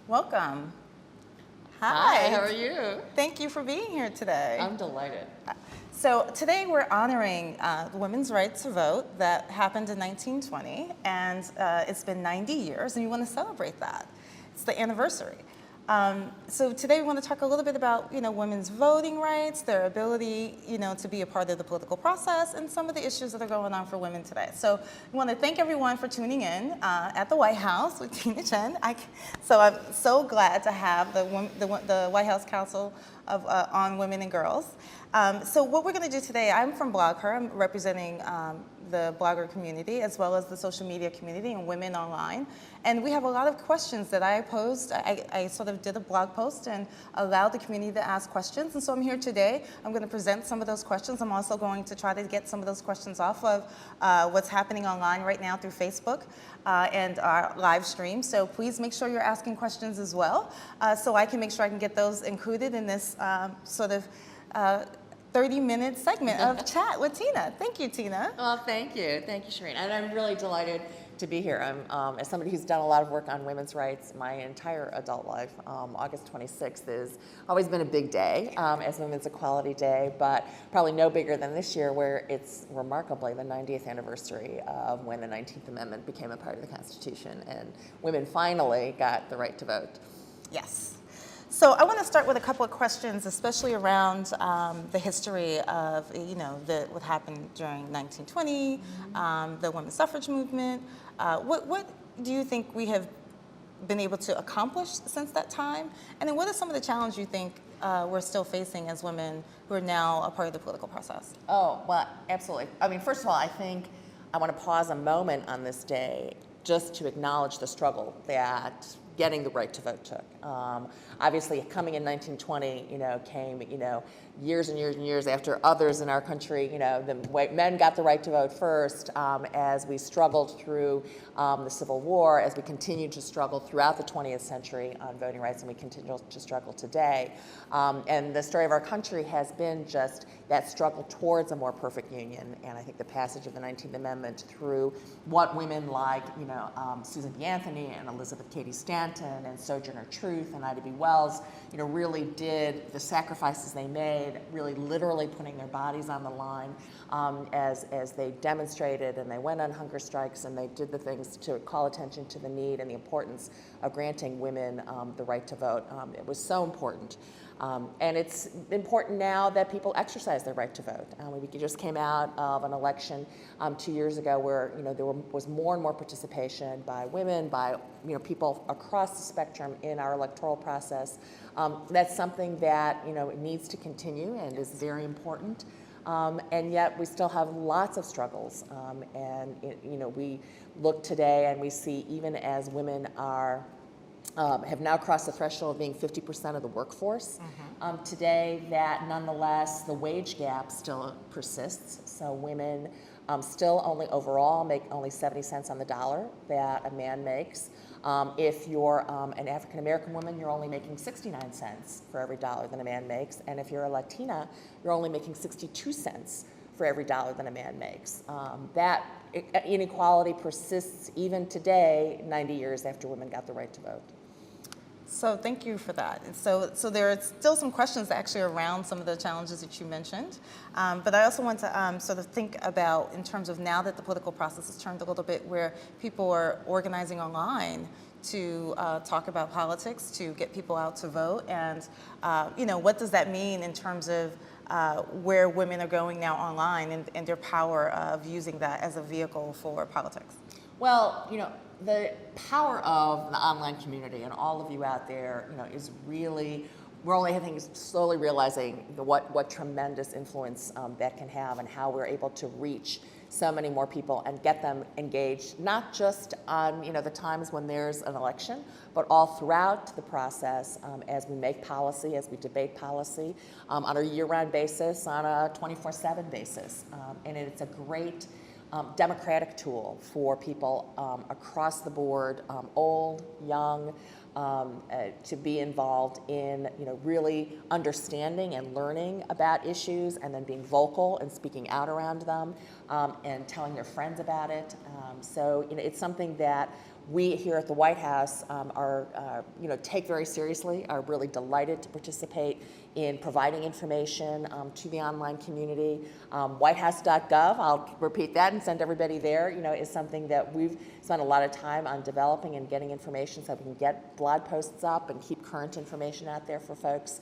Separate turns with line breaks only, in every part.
Welcome.
Hi,
Hi.
how are you?
Thank you for being here today.
I'm delighted.
So today we're honoring the women's right to vote that happened in 1920, and it's been 90 years, and we want to celebrate that. It's the anniversary. So today we want to talk a little bit about, women's voting rights, their ability, to be a part of the political process, and some of the issues that are going on for women today. So we want to thank everyone for tuning in at the White House with Tchen. So I'm so glad to have the White House Council on Women and Girls. So what we're going to do today, I'm from BlogHer. I'm representing the blogger community as well as the social media community and women online. And we have a lot of questions that I posed. I sort of did a blog post and allowed the community to ask questions. And so I'm here today. I'm going to present some of those questions. I'm also going to try to get some of those questions off of what's happening online right now through Facebook and our live stream. So please make sure you're asking questions as well so I can make sure I can get those included in this sort of 30-minute segment of chat with Tina. Thank you, Tina.
Well, thank you. Thank you, Shireen. And I'm really delighted to be here. I'm, as somebody who's done a lot of work on women's rights my entire adult life, August 26th has always been a big day as Women's Equality Day, but probably no bigger than this year where it's remarkably the 90th anniversary of when the 19th Amendment became a part of the Constitution and women finally got the right to vote.
Yes. So I want to start with a couple of questions, especially around the history of, what happened during 1920, the women's suffrage movement. What do you think we have been able to accomplish since that time? And then what are some of the challenges you think we're still facing as women who are now a part of the political process?
Oh, well, absolutely. I mean, first of all, I think I want to pause a moment on this day just to acknowledge the struggle that getting the right to vote took. Obviously, coming in 1920, came, years and years and years after others in our country, the white men got the right to vote first, as we struggled through the Civil War, as we continued to struggle throughout the 20th century on voting rights, and we continue to struggle today. And the story of our country has been just that struggle towards a more perfect union, and I think the passage of the 19th Amendment through what women like, Susan B. Anthony and Elizabeth Cady Stanton and Sojourner Truth and Ida B. Wells, really did the sacrifices they made, really literally putting their bodies on the line as they demonstrated and they went on hunger strikes and they did the things to call attention to the need and the importance of granting women the right to vote. It was so important. And it's important now that people exercise their right to vote. We just came out of an election 2 years ago where there was more and more participation by women, by people across the spectrum in our electoral process. That's something that needs to continue and is very important. And yet we still have lots of struggles. And we look today and we see even as women are have now crossed the threshold of being 50% of the workforce. Today, that nonetheless, the wage gap still persists. So women still only overall make only 70 cents on the dollar that a man makes. If you're an African American woman, you're only making 69 cents for every dollar that a man makes. And if you're a Latina, you're only making 62 cents for every dollar that a man makes. That inequality persists even today, 90 years after women got the right to vote.
So thank you for that. And so there are still some questions actually around some of the challenges that you mentioned. But I also want to sort of think about in terms of now that the political process has turned a little bit where people are organizing online to talk about politics, to get people out to vote. And, what does that mean in terms of where women are going now online and their power of using that as a vehicle for politics?
Well, the power of the online community and all of you out there, is really, we're only, I think, slowly realizing what tremendous influence that can have and how we're able to reach so many more people and get them engaged, not just on the times when there's an election, but all throughout the process as we make policy, as we debate policy on a year-round basis, on a 24/7 basis. And it's a great democratic tool for people across the board, old, young, to be involved in really understanding and learning about issues and then being vocal and speaking out around them and telling their friends about it. So it's something that We here at the White House take very seriously, are really delighted to participate in providing information to the online community. Whitehouse.gov, I'll repeat that and send everybody there, is something that we've spent a lot of time on developing and getting information so we can get blog posts up and keep current information out there for folks.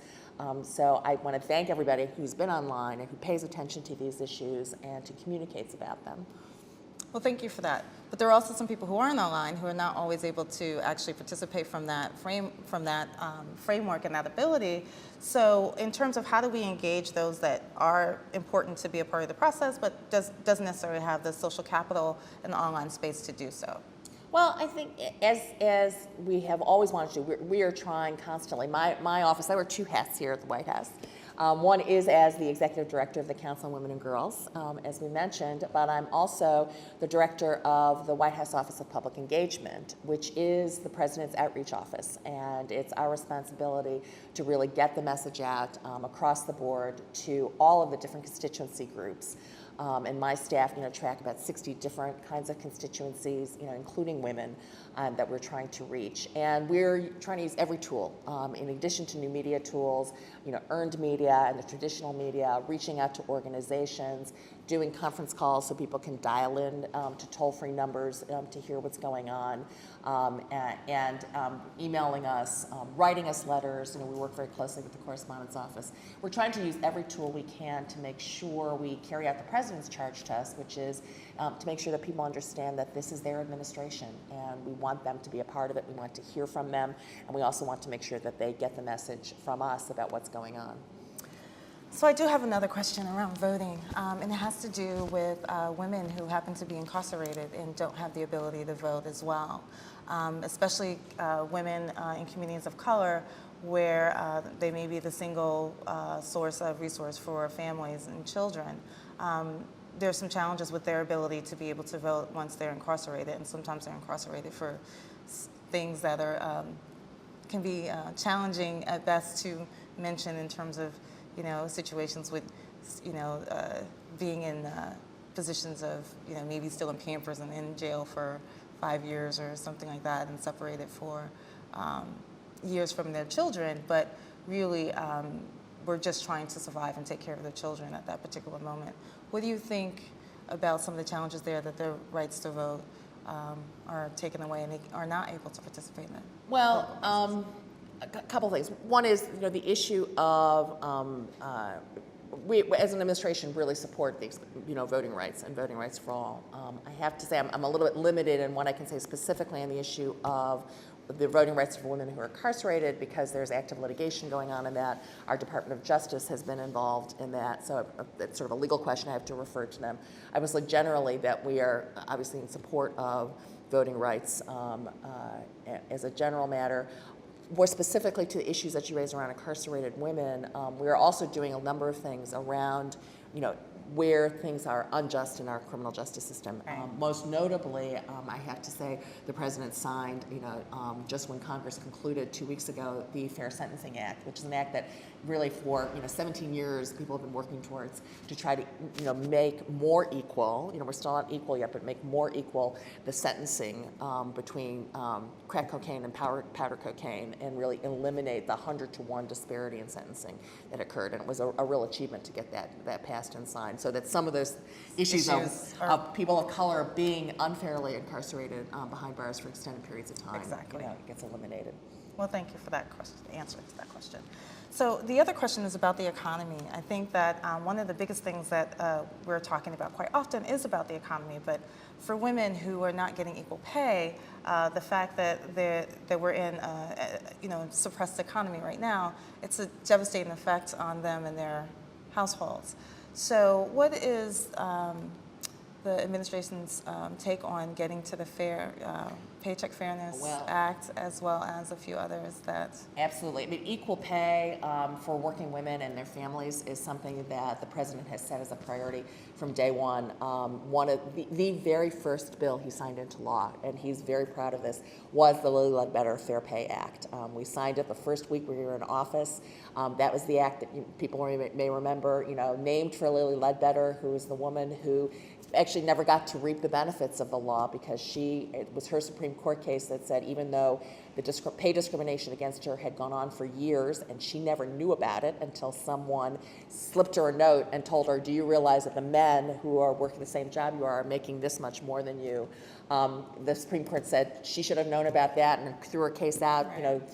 So I want to thank everybody who's been online and who pays attention to these issues and to communicates about them.
Well, thank you for that. But there are also some people who aren't online who are not always able to actually participate from that framework and that ability. So in terms of how do we engage those that are important to be a part of the process, but doesn't necessarily have the social capital in the online space to do so?
Well, I think as we have always wanted to do, we are trying constantly. My office, I wear two hats here at the White House. One is as the executive director of the Council on Women and Girls, as we mentioned, but I'm also the director of the White House Office of Public Engagement, which is the president's outreach office, and it's our responsibility to really get the message out across the board to all of the different constituency groups. And my staff, track about 60 different kinds of constituencies, including women, that we're trying to reach. And we're trying to use every tool, in addition to new media tools, earned media and the traditional media, reaching out to organizations, doing conference calls so people can dial in to toll-free numbers to hear what's going on, and emailing us, writing us letters. We work very closely with the correspondence office. We're trying to use every tool we can to make sure we carry out the president's charge to us, which is to make sure that people understand that this is their administration and we want them to be a part of it. We want to hear from them, and we also want to make sure that they get the message from us about what's going on.
So I do have another question around voting, and it has to do with women who happen to be incarcerated and don't have the ability to vote as well, especially women in communities of color where they may be the single source of resource for families and children. There's some challenges with their ability to be able to vote once they're incarcerated, and sometimes they're incarcerated for things that are can be challenging at best to mention in terms of situations with being in positions of maybe still in Pampers and in jail for 5 years or something like that, and separated for years from their children, but really we're just trying to survive and take care of their children at that particular moment. What do you think about some of the challenges there that their rights to vote are taken away and they are not able to participate in it?
Well, a couple things. One is the issue of we as an administration really support these voting rights and voting rights for all. I have to say I'm a little bit limited in what I can say specifically on the issue of the voting rights for women who are incarcerated, because there's active litigation going on in that. Our Department of Justice has been involved in that, so it's sort of a legal question. I have to refer to them. I would say generally that we are obviously in support of voting rights as a general matter. More specifically to the issues that you raised around incarcerated women, we are also doing a number of things around, where things are unjust in our criminal justice system.
Right.
Most notably, I have to say, the president signed, just when Congress concluded 2 weeks ago, the Fair Sentencing Act, which is an act that really for 17 years people have been working towards to try to make more equal. We're still not equal yet, but make more equal the sentencing between crack cocaine and powder cocaine, and really eliminate the 100-to-1 disparity in sentencing that occurred. And it was a real achievement to get that passed and signed, so that some of those issues of people of color being unfairly incarcerated behind bars for extended periods of time gets eliminated.
Well, thank you for that question, answer to that question. So the other question is about the economy. I think that one of the biggest things that we're talking about quite often is about the economy, but for women who are not getting equal pay, the fact that we're in a suppressed economy right now, it's a devastating effect on them and their households. So what is the administration's take on getting to the Paycheck Fairness Act, as well as a few others that...
Absolutely. I mean, equal pay for working women and their families is something that the president has set as a priority from day one. One of the very first bill he signed into law, and he's very proud of this, was the Lilly Ledbetter Fair Pay Act. We signed it the first week we were in office. That was the act that people may remember, named for Lilly Ledbetter, who is the woman who actually never got to reap the benefits of the law because it was her Supreme Supreme Court case that said even though the pay discrimination against her had gone on for years and she never knew about it until someone slipped her a note and told her, do you realize that the men who are working the same job you are making this much more than you? The Supreme Court said she should have known about that and threw her case out,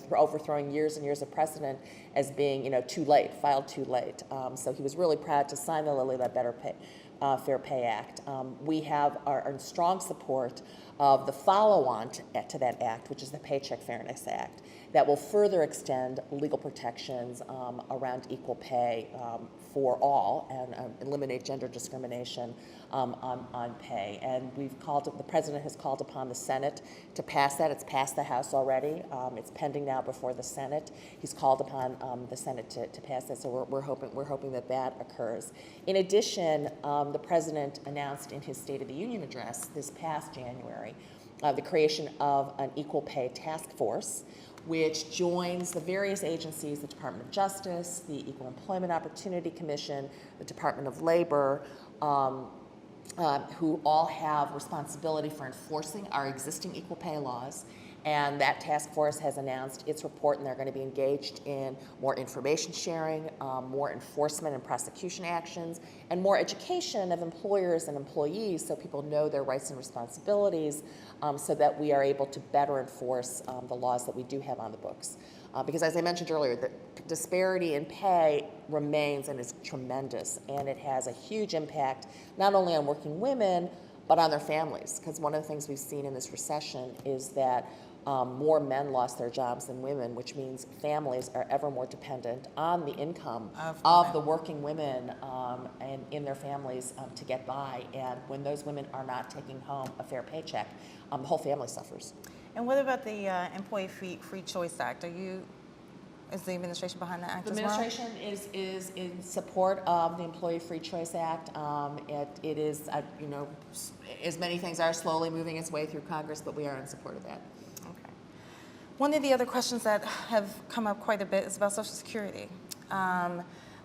for overthrowing years and years of precedent as being, too late, filed too late. So he was really proud to sign the Lilly Ledbetter Fair Pay Act. We are in strong support of the follow-on to that act, which is the Paycheck Fairness Act, that will further extend legal protections around equal pay for all and eliminate gender discrimination on pay. And the President has called upon the Senate to pass that. It's passed the House already. It's pending now before the Senate. He's called upon the Senate to pass that, so we're hoping that occurs. In addition, the President announced in his State of the Union address this past January the creation of an equal pay task force, which joins the various agencies, the Department of Justice, the Equal Employment Opportunity Commission, the Department of Labor, who all have responsibility for enforcing our existing equal pay laws. And that task force has announced its report, and they're going to be engaged in more information sharing, more enforcement and prosecution actions, and more education of employers and employees so people know their rights and responsibilities, so that we are able to better enforce the laws that we do have on the books. Because as I mentioned earlier, the disparity in pay remains and is tremendous, and it has a huge impact not only on working women, but on their families. Because one of the things we've seen in this recession is that more men lost their jobs than women, which means families are ever more dependent on the income of the working women and in their families to get by. And when those women are not taking home a fair paycheck, the whole family suffers.
And what about the Employee Free Choice Act? Is the administration behind that act
The
as well?
administration is in support of the Employee Free Choice Act. It is, as many things are slowly moving its way through Congress, but we are in support of that.
Okay. One of the other questions that have come up quite a bit is about Social Security.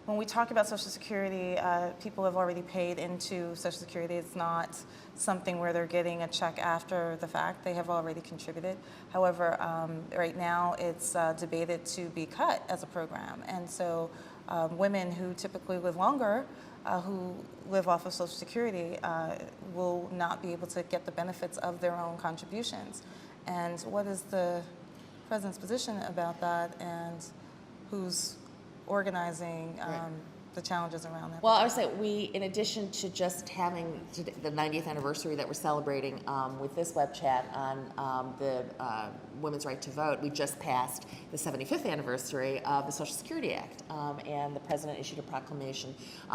When we talk about Social Security, people have already paid into Social Security. It's not something where they're getting a check after the fact. They have already contributed. However, right now it's debated to be cut as a program. And so women who typically live longer, who live off of Social Security, will not be able to get the benefits of their own contributions. And what is the President's position about that, and who's organizing the challenges around that?
Well, I would say we, in addition to just having the 90th anniversary that we're celebrating with this web chat on the women's right to vote, we just passed the 75th anniversary of the Social Security Act. And the President issued a proclamation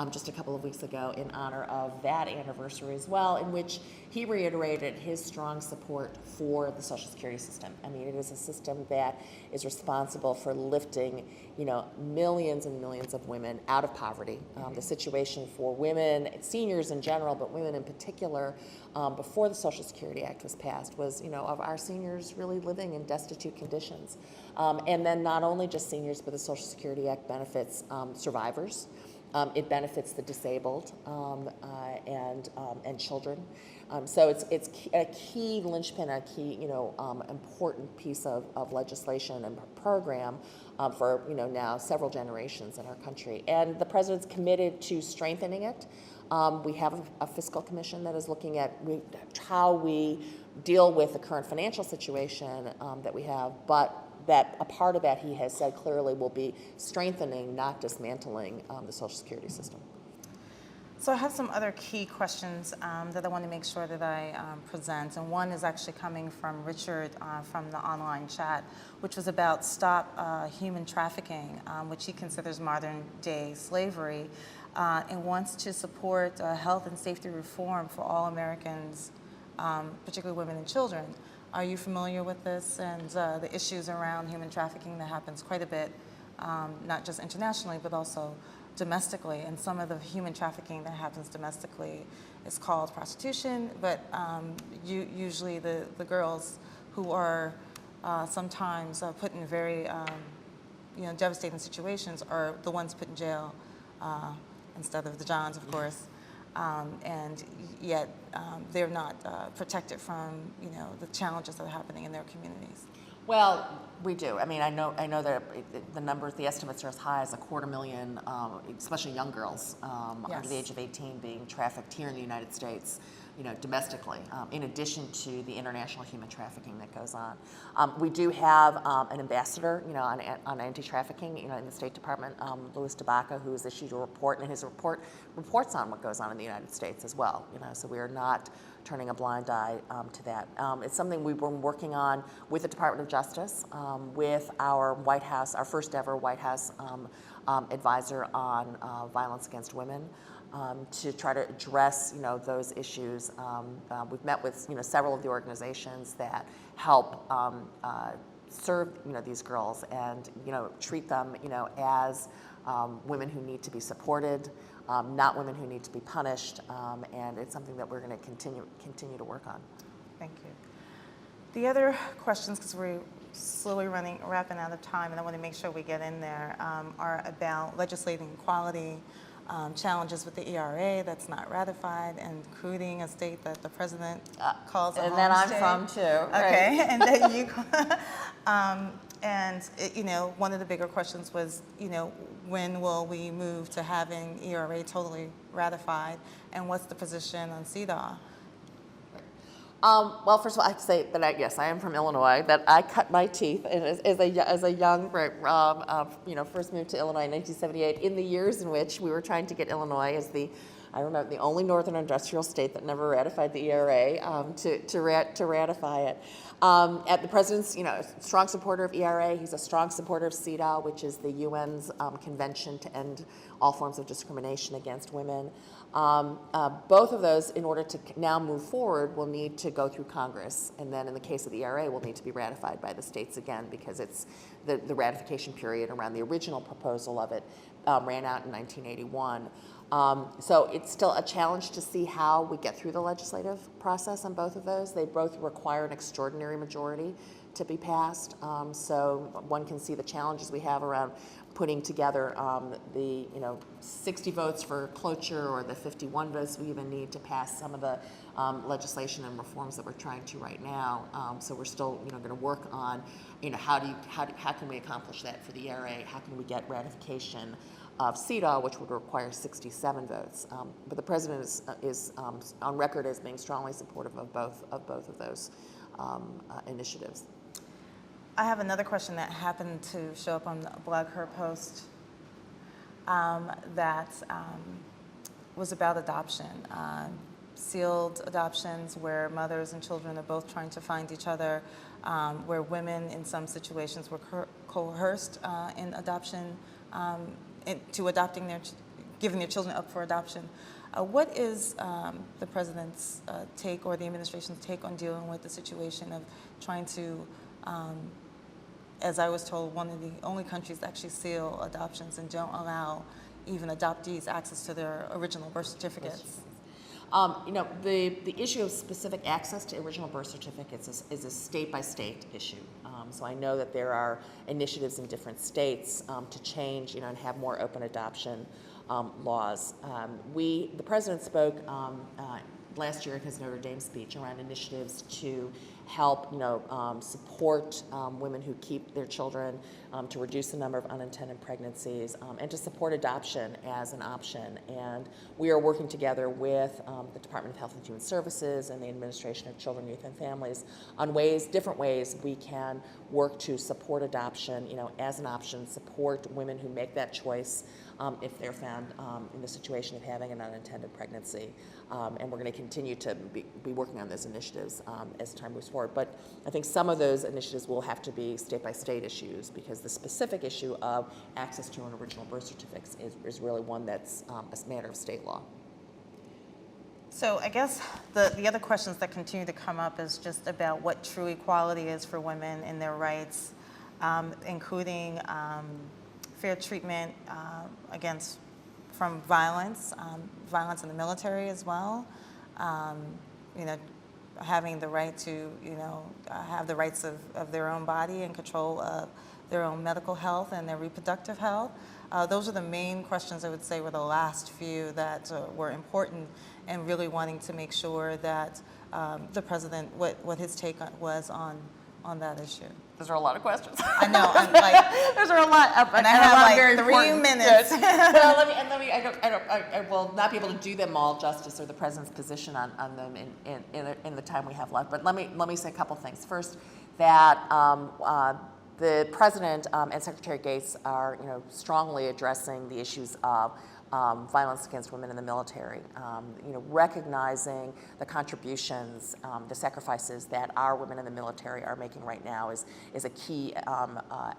just a couple of weeks ago in honor of that anniversary as well, in which he reiterated his strong support for the Social Security system. I mean, it is a system that is responsible for lifting, millions and millions of women out of poverty. The situation for women, seniors in general, but women in particular, before the Social Security Act was passed, was, of our seniors really living in destitute conditions. And then not only just seniors, but the Social Security Act benefits survivors. It benefits the disabled and children. So it's a key linchpin, a key important piece of legislation and program for now several generations in our country. And the President's committed to strengthening it. We have a fiscal commission that is looking at how we deal with the current financial situation that we have, but that a part of that, he has said clearly, will be strengthening, not dismantling the Social Security system.
So I have some other key questions that I want to make sure that I present, and one is actually coming from Richard from the online chat, which was about stop human trafficking, which he considers modern day slavery, and wants to support health and safety reform for all Americans, particularly women and children. Are you familiar with this and the issues around human trafficking that happens quite a bit, not just internationally, but also domestically? And some of the human trafficking that happens domestically is called prostitution, but usually the girls who are sometimes put in very devastating situations are the ones put in jail instead of the Johns, of course. and yet they're not protected from, the challenges that are happening in their communities.
Well, we do. I mean, I know that the numbers, the estimates are as high as 250,000, especially young girls under the age of 18 being trafficked here in the United States, domestically, in addition to the international human trafficking that goes on. We do have an ambassador, on anti-trafficking, in the State Department, Louis DeBaca, who has issued a report, and his report reports on what goes on in the United States as well. So we are not turning a blind eye to that. It's something we've been working on with the Department of Justice, with our White House, our first ever White House advisor on violence against women, to try to address, those issues. We've met with, several of the organizations that help serve, these girls and, treat them, as women who need to be supported, not women who need to be punished, and it's something that we're going to continue to work on.
Thank you. The other questions, because we're slowly wrapping out of time, and I want to make sure we get in there, are about legislating equality, challenges with the ERA that's not ratified, including a state that the president calls a home
And that I'm
state.
from too. Right?
Okay, and that you, one of the bigger questions was, when will we move to having ERA totally ratified, and what's the position on CEDAW?
Well, first of all, I have to say that yes, I am from Illinois. That I cut my teeth as a young, first moved to Illinois in 1978. In the years in which we were trying to get Illinois as the only northern industrial state that never ratified the ERA to ratify it. At the president's, a strong supporter of ERA. He's a strong supporter of CEDAW, which is the UN's convention to end all forms of discrimination against women. Both of those, in order to now move forward, will need to go through Congress, and then in the case of the ERA, will need to be ratified by the states again, because it's the ratification period around the original proposal of it ran out in 1981. So it's still a challenge to see how we get through the legislative process on both of those. They both require an extraordinary majority to be passed. So one can see the challenges we have around putting together the 60 votes for cloture, or the 51 votes we even need to pass some of the legislation and reforms that we're trying to right now. So we're still going to work on how can we accomplish that for the ERA? How can we get ratification of CEDAW, which would require 67 votes? But the president is on record as being strongly supportive of both of those initiatives.
I have another question that happened to show up on the blog Her Post that was about adoption. Sealed adoptions where mothers and children are both trying to find each other, where women in some situations were coerced in adoption, to adopting giving their children up for adoption. What is the president's take, or the administration's take, on dealing with the situation of trying to, as I was told, one of the only countries that actually seal adoptions and don't allow even adoptees access to their original birth certificates?
The issue of specific access to original birth certificates is a state-by-state issue. So I know that there are initiatives in different states to change, and have more open adoption laws. The president spoke last year in his Notre Dame speech around initiatives to help, support women who keep their children, to reduce the number of unintended pregnancies, and to support adoption as an option. And we are working together with the Department of Health and Human Services and the Administration of Children, Youth, and Families on different ways we can work to support adoption, as an option, support women who make that choice if they're found in the situation of having an unintended pregnancy. And we're going to continue to be working on those initiatives as time moves forward. But I think some of those initiatives will have to be state-by-state issues, because the specific issue of access to an original birth certificate is really one that's a matter of state law.
So I guess the other questions that continue to come up is just about what true equality is for women in their rights, including fair treatment from violence in the military as well. Having the right to have the rights of their own body and control of their own medical health and their reproductive health. Those are the main questions I would say were the last few that were important, and really wanting to make sure that the president, what his take was on that issue.
Those are a lot of questions.
I know, I'm like,
those are a lot,
and I have like 3 minutes.
Well, I will not be able to do them all justice, or the president's position on them in the time we have left. But let me say a couple things. First, that the president and Secretary Gates are, strongly addressing the issues of violence against women in the military, recognizing the contributions, the sacrifices that our women in the military are making right now is a key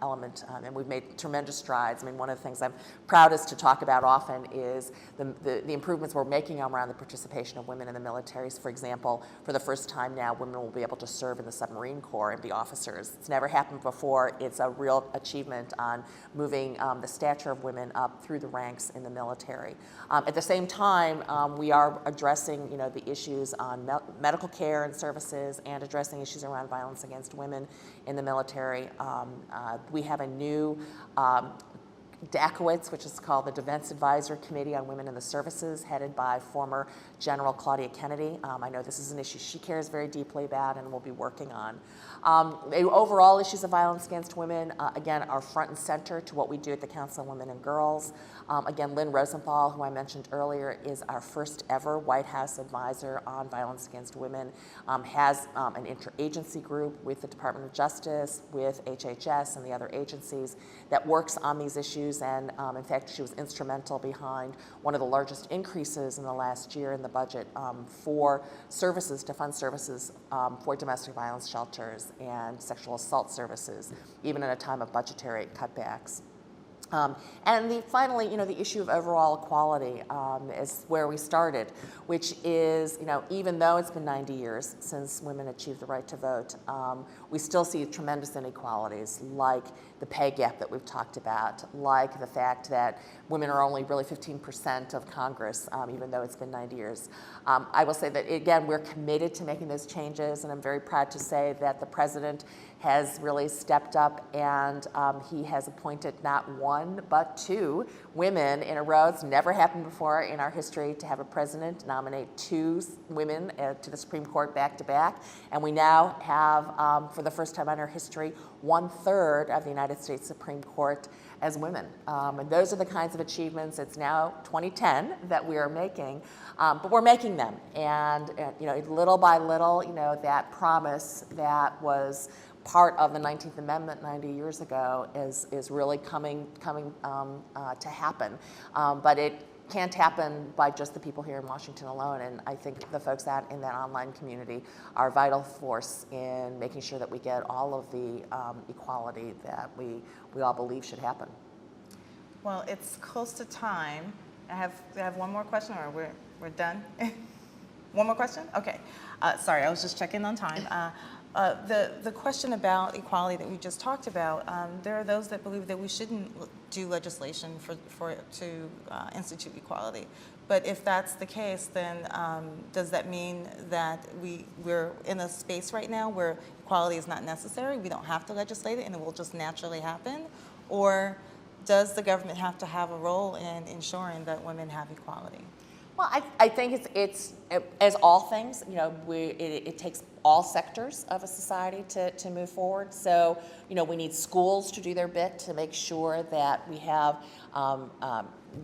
element, and we've made tremendous strides. I mean, one of the things I'm proudest to talk about often is the improvements we're making around the participation of women in the militaries. For example, for the first time now, women will be able to serve in the submarine corps and be officers. It's never happened before. It's a real achievement on moving the stature of women up through the ranks in the military. At the same time, we are addressing, the issues on medical care and services, and addressing issues around violence against women in the military. We have a new DACOITS, which is called the Defense Advisor Committee on Women in the Services, headed by former General Claudia Kennedy. I know this is an issue she cares very deeply about and will be working on. The overall issues of violence against women, again, are front and center to what we do at the Council on Women and Girls. Again, Lynn Rosenthal, who I mentioned earlier, is our first ever White House advisor on violence against women, has an interagency group with the Department of Justice, with HHS and the other agencies that works on these issues. And in fact, she was instrumental behind one of the largest increases in the last year in the budget for services, to fund services for domestic violence shelters and sexual assault services, even in a time of budgetary cutbacks. And finally, the issue of overall equality is where we started, which is, even though it's been 90 years since women achieved the right to vote, we still see tremendous inequalities, like the pay gap that we've talked about, like the fact that women are only really 15% of Congress, even though it's been 90 years. I will say that, again, we're committed to making those changes, and I'm very proud to say that the president has really stepped up, and he has appointed not one but 2 women in a row. It's never happened before in our history to have a president nominate 2 women to the Supreme Court back to back, and we now have, for the first time in our history, 1/3 of the United States Supreme Court as women. And those are the kinds of achievements. It's now 2010 that we are making, but we're making them, and little by little, that promise that was part of the 19th Amendment 90 years ago is really coming to happen. But it can't happen by just the people here in Washington alone, and I think the folks out in that online community are a vital force in making sure that we get all of the equality that we all believe should happen.
Well, it's close to time. I have one more question, or we're done? One more question? Okay. Sorry, I was just checking on time. The question about equality that we just talked about, there are those that believe that we shouldn't do legislation to institute equality. But if that's the case, then does that mean that we're in a space right now where equality is not necessary? We don't have to legislate it and it will just naturally happen? Or does the government have to have a role in ensuring that women have equality?
Well, I think it's as all things, it takes all sectors of a society to move forward. So, we need schools to do their bit to make sure that we have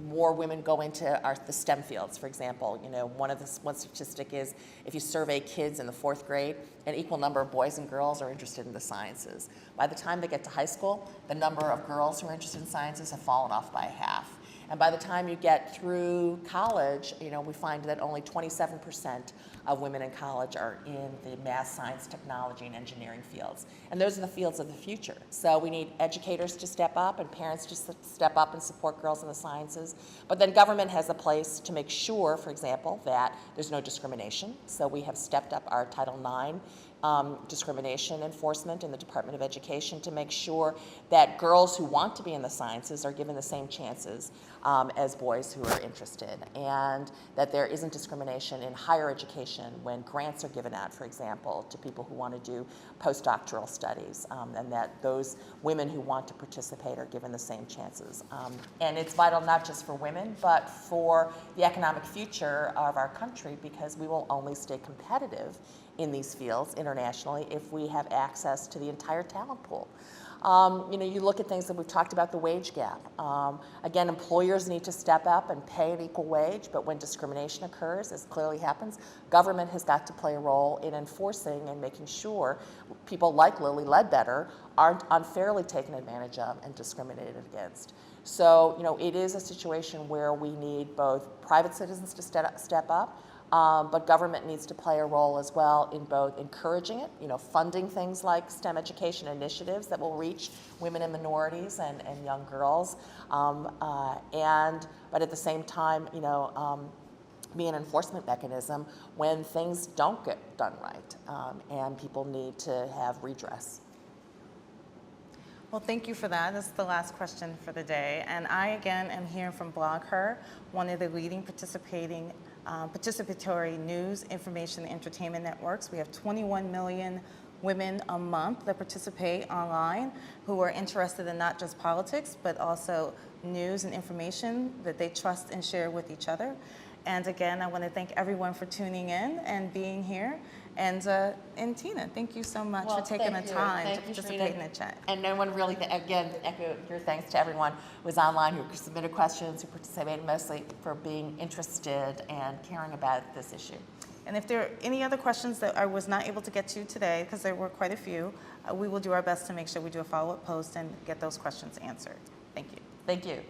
more women go into the STEM fields, for example. One statistic is if you survey kids in the 4th grade, an equal number of boys and girls are interested in the sciences. By the time they get to high school, the number of girls who are interested in sciences have fallen off by half. And by the time you get through college, we find that only 27% of women in college are in the math, science, technology, and engineering fields. And those are the fields of the future. So we need educators to step up and parents to step up and support girls in the sciences. But then government has a place to make sure, for example, that there's no discrimination. So we have stepped up our Title IX discrimination enforcement in the Department of Education to make sure that girls who want to be in the sciences are given the same chances as boys who are interested, and that there isn't discrimination in higher education when grants are given out, for example, to people who want to do postdoctoral studies, and that those women who want to participate are given the same chances. And it's vital not just for women, but for the economic future of our country, because we will only stay competitive in these fields internationally if we have access to the entire talent pool. You look at things that we've talked about, the wage gap. Again, employers need to step up and pay an equal wage, but when discrimination occurs, as clearly happens, government has got to play a role in enforcing and making sure people like Lilly Ledbetter aren't unfairly taken advantage of and discriminated against. So, it is a situation where we need both private citizens to step up, but government needs to play a role as well in both encouraging it, funding things like STEM education initiatives that will reach women and minorities and young girls, but at the same time, be an enforcement mechanism when things don't get done right, and people need to have redress.
Well, thank you for that. This is the last question for the day. And I, again, am here from BlogHer, one of the leading participatory news, information, and entertainment networks. We have 21 million women a month that participate online who are interested in not just politics, but also news and information that they trust and share with each other. And again, I want to thank everyone for tuning in and being here. And Tina, thank you so much for taking the time to participate in the chat.
And no one really, again, echo your thanks to everyone who was online, who submitted questions, who participated, mostly for being interested and caring about this issue.
And if there are any other questions that I was not able to get to today, because there were quite a few, we will do our best to make sure we do a follow-up post and get those questions answered. Thank you.
Thank you.